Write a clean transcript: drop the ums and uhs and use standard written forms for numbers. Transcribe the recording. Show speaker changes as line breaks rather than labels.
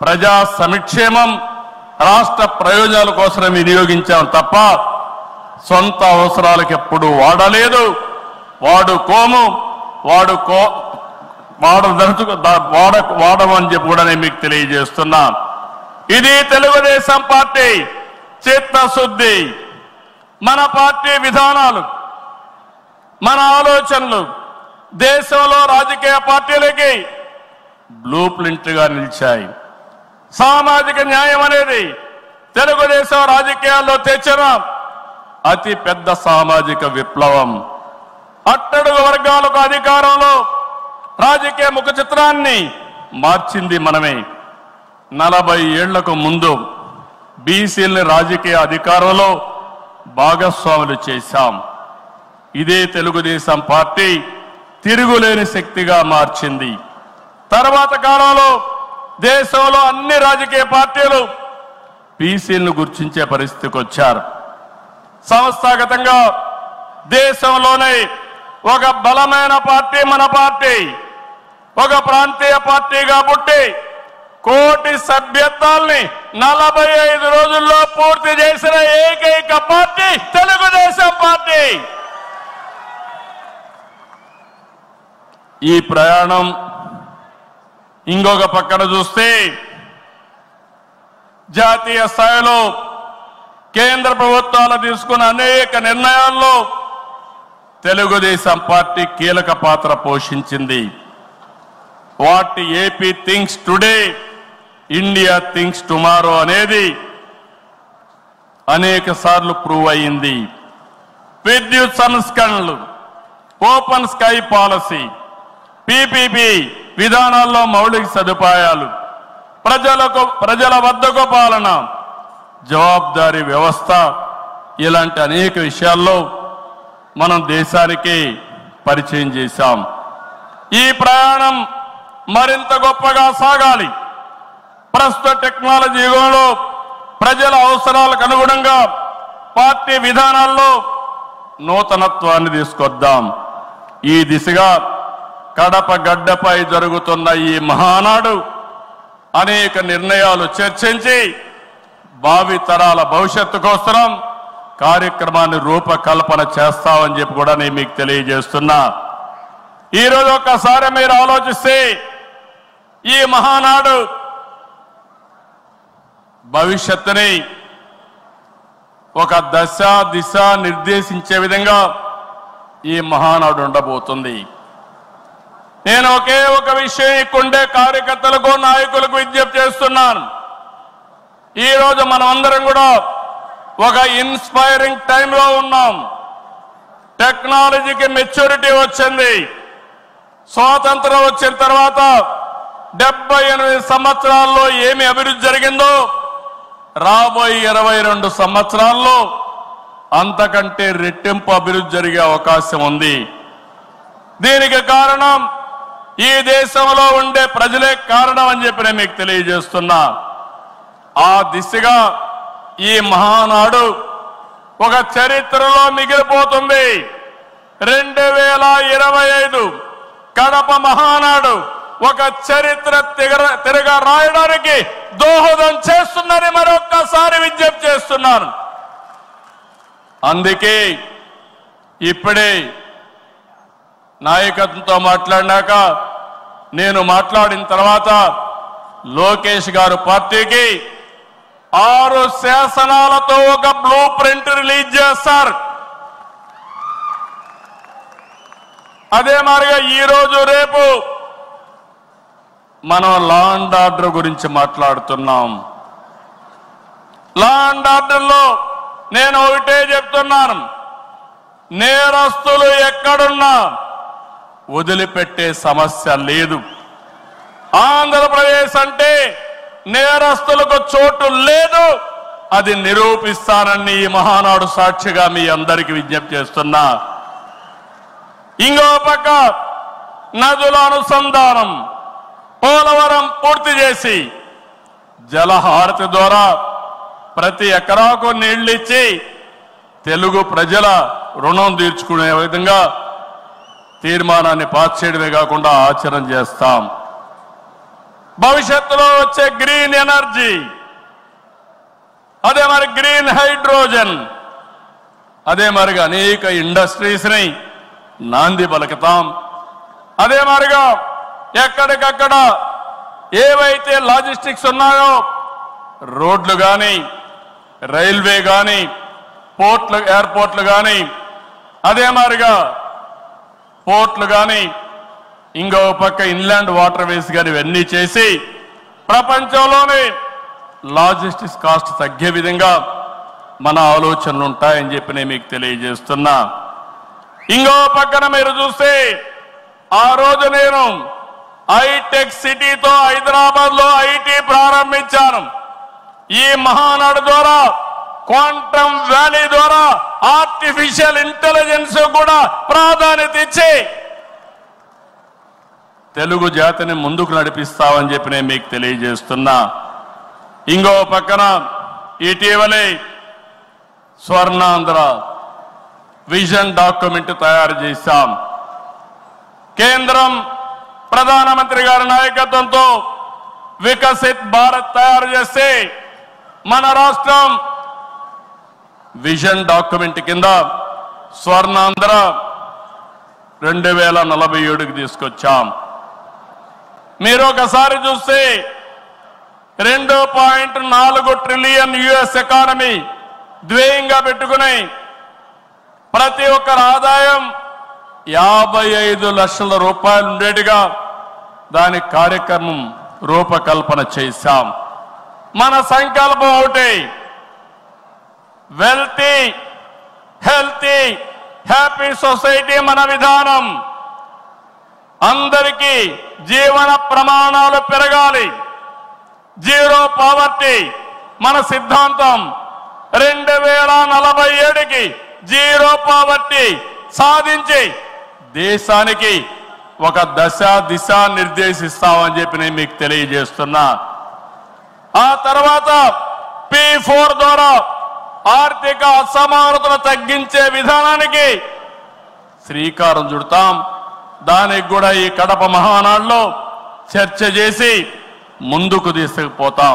ప్రజా సంక్షేమం రాష్ట్ర ప్రయోజనాల కోసం వినియోగించాం తప్ప సొంత అవసరాలకు ఎప్పుడు వాడలేదు, వాడుకోము, వాడమని చెప్పి కూడా నేను మీకు తెలియజేస్తున్నా. ఇది తెలుగుదేశం పార్టీ చిత్తశుద్ధి. మన పార్టీ విధానాలు, మన ఆలోచనలు దేశంలో రాజకీయ పార్టీలకి బ్లూ ప్రింట్గా నిలిచాయి. సామాజిక న్యాయం అనేది తెలుగుదేశం రాజకీయాల్లో తెచ్చిన అతి పెద్ద సామాజిక విప్లవం. అట్టడుగు వర్గాలకు అధికారంలో రాజకీయ ముఖ చిత్రాన్ని మార్చింది మనమే. 40 ఏళ్లకు ముందు బీసీలని రాజకీయ అధికారంలో భాగస్వాములు చేశాం. ఇదే తెలుగుదేశం పార్టీ తిరుగులేని శక్తిగా మార్చింది. తర్వాత కాలంలో దేశంలో అన్ని రాజకీయ పార్టీలు బీసీలను గుర్తించే పరిస్థితికి వచ్చారు. సంస్థాగతంగా దేశంలోనే ఒక బలమైన పార్టీ మన పార్టీ, ఒక ప్రాంతీయ పార్టీగా పుట్టి కోటి సభ్యత్వాల్ని 45 రోజుల్లో పూర్తి చేసిన ఏకైక పార్టీ తెలుగుదేశం పార్టీ. ఈ ప్రయాణం ఇంకొక పక్కన చూస్తే జాతీయ స్థాయిలో కేంద్ర ప్రభుత్వాలు తీసుకున్న అనేక నిర్ణయాల్లో తెలుగుదేశం పార్టీ కీలక పాత్ర పోషించింది. What AP thinks today, India thinks tomorrow అనేది అనేక సార్లు ప్రూవ్ అయింది. విద్యుత్ సంస్కరణలు, ఓపెన్ స్కై పాలసీ, పీపీపీ విధానాల్లో మౌలిక సదుపాయాలు, ప్రజల వద్దకు పాలన, జవాబుదారీ వ్యవస్థ, ఇలాంటి అనేక విషయాల్లో మనం దేశానికి పరిచయం చేశాం. ఈ ప్రయాణం మరింత గొప్పగా సాగాలి. ప్రస్తుత టెక్నాలజీ యుగంలో ప్రజల అవసరాలకు అనుగుణంగా పార్టీ విధానాల్లో నూతనత్వాన్ని తీసుకొద్దాం. ఈ దిశగా కడప గడ్డపై జరుగుతున్న ఈ మహానాడు అనేక నిర్ణయాలు చర్చించి భావి తరాల భవిష్యత్తు కోసం కార్యక్రమాన్ని రూపకల్పన చేస్తామని చెప్పి కూడా నేను మీకు తెలియజేస్తున్నా. ఈరోజు ఒక్కసారి మీరు ఆలోచిస్తే ఈ మహానాడు భవిష్యత్తుని ఒక దశ దిశ నిర్దేశించే విధంగా ఈ మహానాడు ఉండబోతుంది. నేను ఒకే ఒక విషయం ఇక్కడుండే కార్యకర్తలకు, నాయకులకు విజ్ఞప్తి చేస్తున్నాను. ఈరోజు మనం అందరం కూడా ఒక ఇన్స్పైరింగ్ టైంలో ఉన్నాం. టెక్నాలజీకి మెచ్యూరిటీ వచ్చింది. స్వాతంత్రం వచ్చిన తర్వాత 78 సంవత్సరాల్లో ఏమి అభివృద్ధి జరిగిందో రాబోయే 22 సంవత్సరాల్లో అంతకంటే రెట్టింపు అభివృద్ధి జరిగే అవకాశం ఉంది. దీనికి కారణం ఈ దేశంలో ఉండే ప్రజలే కారణం అని చెప్పి నేను మీకు తెలియజేస్తున్నా. ఆ దిశగా ఈ మహానాడు ఒక చరిత్రలో మిగిలిపోతుంది. 2025 కడప మహానాడు ఒక చరిత్ర తిరగ రాయడానికి దోహదం చేస్తుందని మరొక్కసారి విజ్ఞప్తి చేస్తున్నాను. అందుకే ఇప్పుడే నాయకత్వంతో మాట్లాడినాక నేను మాట్లాడిన తర్వాత లోకేష్ గారు పార్టీకి 6 శాసనాలతో ఒక బ్లూ ప్రింట్ రిలీజ్ చేస్తారు. అదే మాదిరిగా ఈరోజు రేపు మనం లా అండ్ ఆర్డర్ గురించి మాట్లాడుతున్నాం. లా అండ్ ఆర్డర్లో నేను ఒకటే చెప్తున్నాను, నేరస్తులు ఎక్కడున్నా వదిలిపెట్టే సమస్య లేదు. ఆంధ్రప్రదేశ్ అంటే నేరస్తులకు చోటు లేదు, అది నిరూపిస్తానని ఈ మహానాడు సాక్షిగా మీ అందరికీ విజ్ఞప్తి చేస్తున్నా. ఇంకో పక్క నదుల అనుసంధానం, పోలవరం పూర్తి చేసి జలహారతి ద్వారా ప్రతి ఎకరాకు నీళ్లిచ్చి తెలుగు ప్రజల రుణం తీర్చుకునే విధంగా తీర్మానాన్ని పాస్ చేయడమే కాకుండా ఆచరణ చేస్తాం. భవిష్యత్తులో వచ్చే గ్రీన్ ఎనర్జీ, అదే మరి గ్రీన్ హైడ్రోజన్, అదే మరిగా అనేక ఇండస్ట్రీస్ని నాంది పలుకుతాం. అదే మరిగా ఎక్కడికక్కడ ఏవైతే లాజిస్టిక్స్ ఉన్నాయో, రోడ్లు కానీ, రైల్వే కానీ, పోర్ట్లు, ఎయిర్పోర్ట్లు కానీ, అదే మాదిరిగా పోర్ట్లు కానీ, ఇంకో పక్క ఇన్లాండ్ వాటర్ వేస్ కానీ ఇవన్నీ చేసి ప్రపంచంలోనే లాజిస్టిక్స్ కాస్ట్ తగ్గే విధంగా మన ఆలోచనలు ఉంటాయని చెప్పి నేను మీకు తెలియజేస్తున్నా. ఇంకో పక్కన మీరు చూస్తే ఆ రోజు నేను హైటెక్ సిటీతో హైదరాబాద్ లో ఐటీ ప్రారంభించాను. ఈ మహానాడు ద్వారా, క్వాంటమ్ వ్యాలీ ద్వారా ఆర్టిఫిషియల్ ఇంటెలిజెన్స్ కూడా ప్రాధాన్యత ఇచ్చి తెలుగు జాతిని ముందుకు నడిపిస్తామని చెప్పి నేను మీకు తెలియజేస్తున్నా. ఇంకో పక్కన ఇటీవలే స్వర్ణాంధ్ర విజన్ డాక్యుమెంట్ తయారు చేశాం. కేంద్రం ప్రధానమంత్రి గారి నాయకత్వంతో వికసిత్ భారత్ తయారు చేస్తే మన రాష్ట్రం విజన్ డాక్యుమెంట్ కింద స్వర్ణాంధ్ర 2047కి తీసుకొచ్చాం. మీరు ఒకసారి చూస్తే 2.4 ట్రిలియన్ యుఎస్ ఎకానమీ ధ్యేయంగా పెట్టుకుని ప్రతి ఒక్కరి ఆదాయం 55 లక్షల రూపాయలు ఉండేట్టుగా దాని కార్యక్రమం రూపకల్పన చేశాం. మన సంకల్పం ఒకటి, వెల్తీ, హెల్తీ, హ్యాపీ సొసైటీ మన విధానం. అందరికీ జీవన ప్రమాణాలు పెరగాలి, జీరో పావర్టీ మన సిద్ధాంతం. 2047కి జీరో పావర్టీ సాధించి దేశానికి ఒక దిశ నిర్దేశిస్తామని చెప్పి నేను మీకు తెలియజేస్తున్నా. ఆ తర్వాత P4 ద్వారా ఆర్థిక అసమానతను తగ్గించే విధానానికి శ్రీకారం చుడతాం. దానికి కూడా ఈ కడప మహానాడులో చర్చ చేసి ముందుకు తీసుకుపోతాం.